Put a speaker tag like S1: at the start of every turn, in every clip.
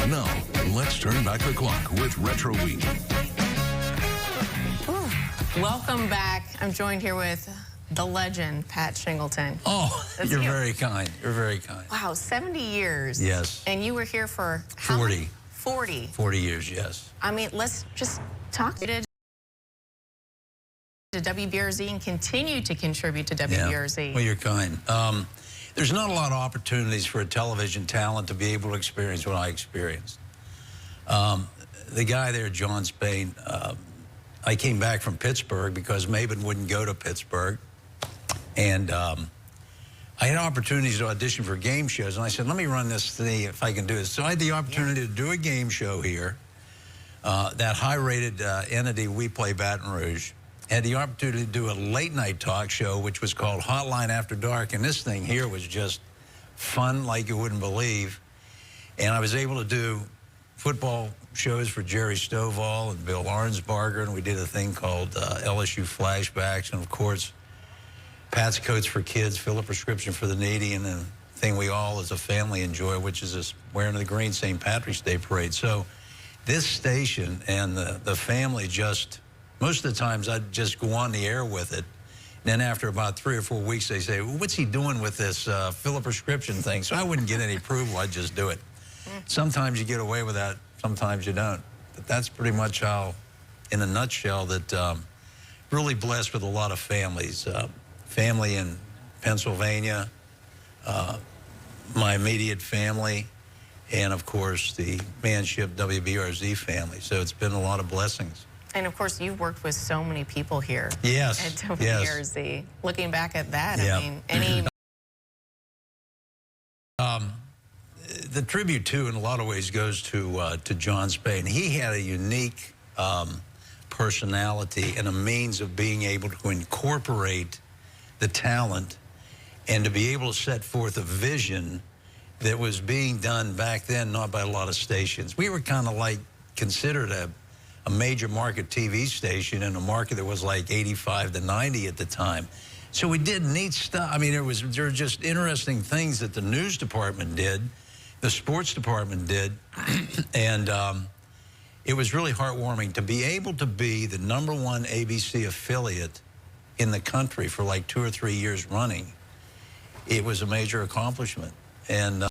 S1: Now, let's turn back the clock with Retro Week.
S2: Welcome back. I'm joined here with the legend, Pat Shingleton.
S3: Oh, you're very kind. You're very kind.
S2: Wow, 70 years.
S3: Yes.
S2: And you were here for how
S3: 40.
S2: many? 40.
S3: 40 years, yes.
S2: I mean, let's just talk to WBRZ and continue to contribute to WBRZ.
S3: Yeah. Well, you're kind. There's not a lot of opportunities for a television talent to be able to experience what I experienced. The guy there, John Spain, I came back from Pittsburgh because Maven wouldn't go to Pittsburgh. And I had opportunities to audition for game shows. And I said, let me run this thing if I can do this. So I had the opportunity to do a game show here. That high-rated entity, We Play Baton Rouge, had the opportunity to do a late-night talk show, which was called Hotline After Dark. And this thing here was just fun like you wouldn't believe. And I was able to do football shows for Jerry Stovall and Bill Arnsbarger, and we did a thing called LSU Flashbacks, and of course, Pat's Coats for Kids, Fill a Prescription for the Needy, and the thing we all as a family enjoy, which is this Wearing the Green St. Patrick's Day Parade. So this station and the family just, most of the times I'd just go on the air with it. And then after about 3 or 4 weeks, they say, well, what's he doing with this Fill a Prescription thing? So I wouldn't get any approval, I'd just do it. Sometimes you get away with that, sometimes you don't. But that's pretty much how, in a nutshell, that really blessed with a lot of families. Family in Pennsylvania, my immediate family, and of course the Manship WBRZ family. So it's been a lot of blessings.
S2: And of course, you've worked with so many people here
S3: yes,
S2: at WBRZ.
S3: Yes.
S2: Looking back at that,
S3: Yeah.
S2: I mean, any...
S3: The tribute, too, in a lot of ways goes to John Spain. He had a unique personality and a means of being able to incorporate the talent and to be able to set forth a vision that was being done back then, not by a lot of stations. We were kind of like considered a major market TV station in a market that was like 85 to 90 at the time. So we did neat stuff. I mean, there were just interesting things that the news department did, the sports department did, and it was really heartwarming to be able to be the #1 ABC affiliate in the country for like 2 or 3 years running. It was a major accomplishment. And,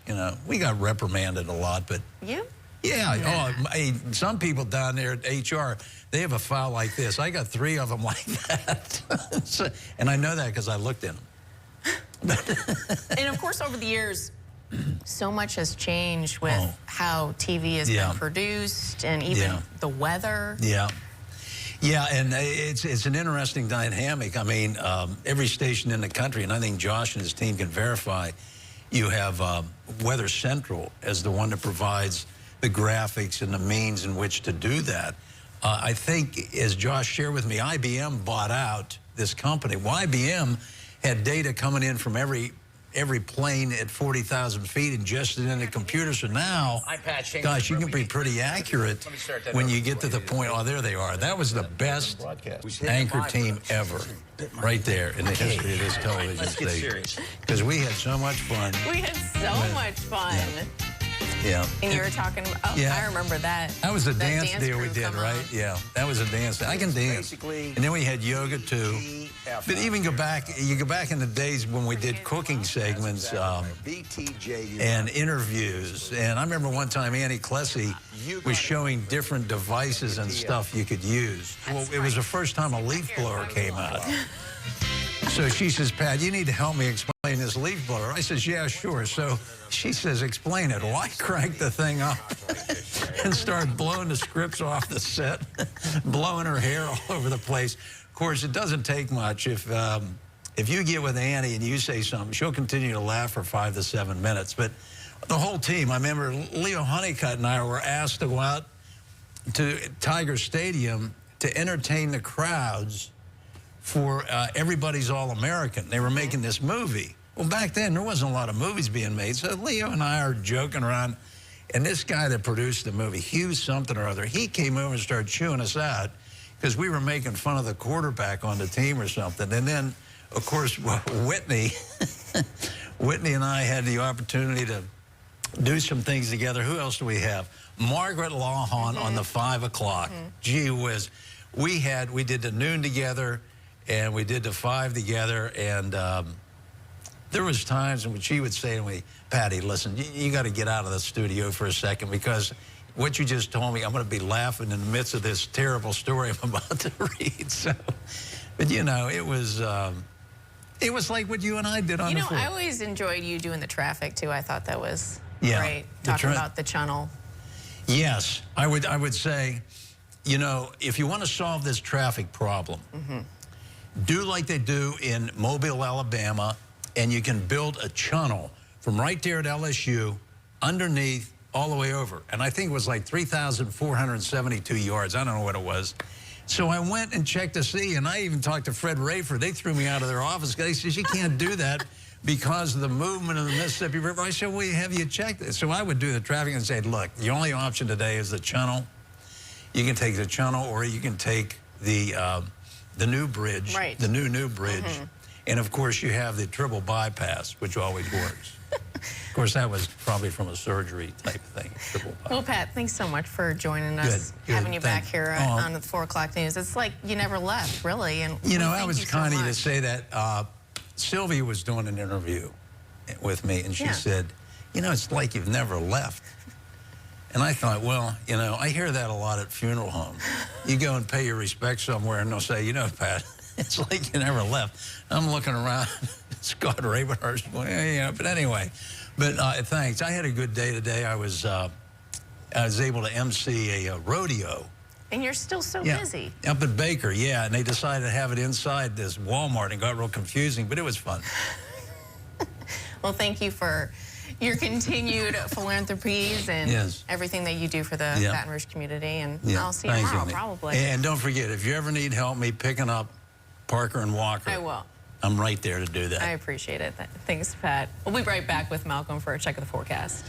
S3: you know, we got reprimanded a lot, but...
S2: You?
S3: Yeah. Oh, some people down there at HR, they have a file like this. I got 3 of them like that. So, and I know that because I looked in them.
S2: And of course, over the years, so much has changed with how TV has been produced and even the weather.
S3: Yeah. Yeah, and it's an interesting dynamic. I mean, every station in the country, and I think Josh and his team can verify, you have Weather Central as the one that provides the graphics and the means in which to do that. I think, as Josh shared with me, IBM bought out this company. Well, IBM had data coming in from every plane at 40,000 feet ingested in the computer. So now, gosh, you can be pretty accurate when you get to the point, oh, there they are. That was the best anchor team ever, right there in the history of this television station. Because we had so much fun.
S2: We had so much fun.
S3: Yeah.
S2: And you were talking about, I remember that.
S3: That was the dance deal we did, right?
S2: On.
S3: Yeah, that was a dance. I can dance. And then we had yoga, too. But even you go back in the days when we did cooking segments and interviews. And I remember one time Annie Klesse was showing different devices and stuff you could use. Well, it was the first time a leaf blower came out. So she says, Pat, you need to help me explain this leaf blower. I says, yeah, sure. So she says, explain it. Well, I cranked the thing up and started blowing the scripts off the set, blowing her hair all over the place. Of course, it doesn't take much. If you get with Annie and you say something, she'll continue to laugh for 5 to 7 minutes. But the whole team, I remember Leo Honeycutt and I were asked to go out to Tiger Stadium to entertain the crowds for Everybody's All-American. They were making this movie. Well, back then, there wasn't a lot of movies being made, so Leo and I are joking around, and this guy that produced the movie, Hugh something or other, he came over and started chewing us out because we were making fun of the quarterback on the team or something. And then, of course, Whitney and I had the opportunity to do some things together. Who else do we have? Margaret Lawhon on the 5 o'clock. Gee whiz. We did the noon together, and we did the 5 together, and there was times when she would say to me, Patty, listen, you got to get out of the studio for a second, because what you just told me, I'm going to be laughing in the midst of this terrible story I'm about to read. So, but you know, it was like what you and I did on the floor.
S2: I always enjoyed you doing the traffic too. I thought that was
S3: Yeah,
S2: great, talking about the channel.
S3: Yes, I would say, you know, if you want to solve this traffic problem, do like they do in Mobile, Alabama, and you can build a channel from right there at LSU, underneath, all the way over. And I think it was like 3,472 yards. I don't know what it was. So I went and checked to see, and I even talked to Fred Rayford. They threw me out of their office. They said, you can't do that because of the movement of the Mississippi River. I said, well, have you checked it? So I would do the traffic and say, look, the only option today is the channel. You can take the channel, or you can take the new bridge, the new bridge. And, of course, you have the triple bypass, which always works. Of course, that was probably from a surgery type thing.
S2: Well, Pat, thanks so much for joining us, having you back here on the 4 o'clock news. It's like you never left, really. And
S3: you know, I was kind of to say that. Sylvia was doing an interview with me, and she said, you know, it's like you've never left. And I thought, well, you know, I hear that a lot at funeral homes. You go and pay your respects somewhere, and they'll say, you know, Pat, it's like you never left. I'm looking around, Scott Ravenhurst, well, yeah, but anyway. But thanks. I had a good day today. I was able to MC a rodeo.
S2: And you're still so busy.
S3: Up at Baker, and they decided to have it inside this Walmart, and got real confusing, but it was fun.
S2: Well, thank you for your continued philanthropies and everything that you do for the Baton Rouge community. And I'll see you tomorrow, probably.
S3: And don't forget, if you ever need help me picking up Parker and Walker,
S2: I will.
S3: I'm right there to do that.
S2: I appreciate it. Thanks, Pat. We'll be right back with Malcolm for a check of the forecast.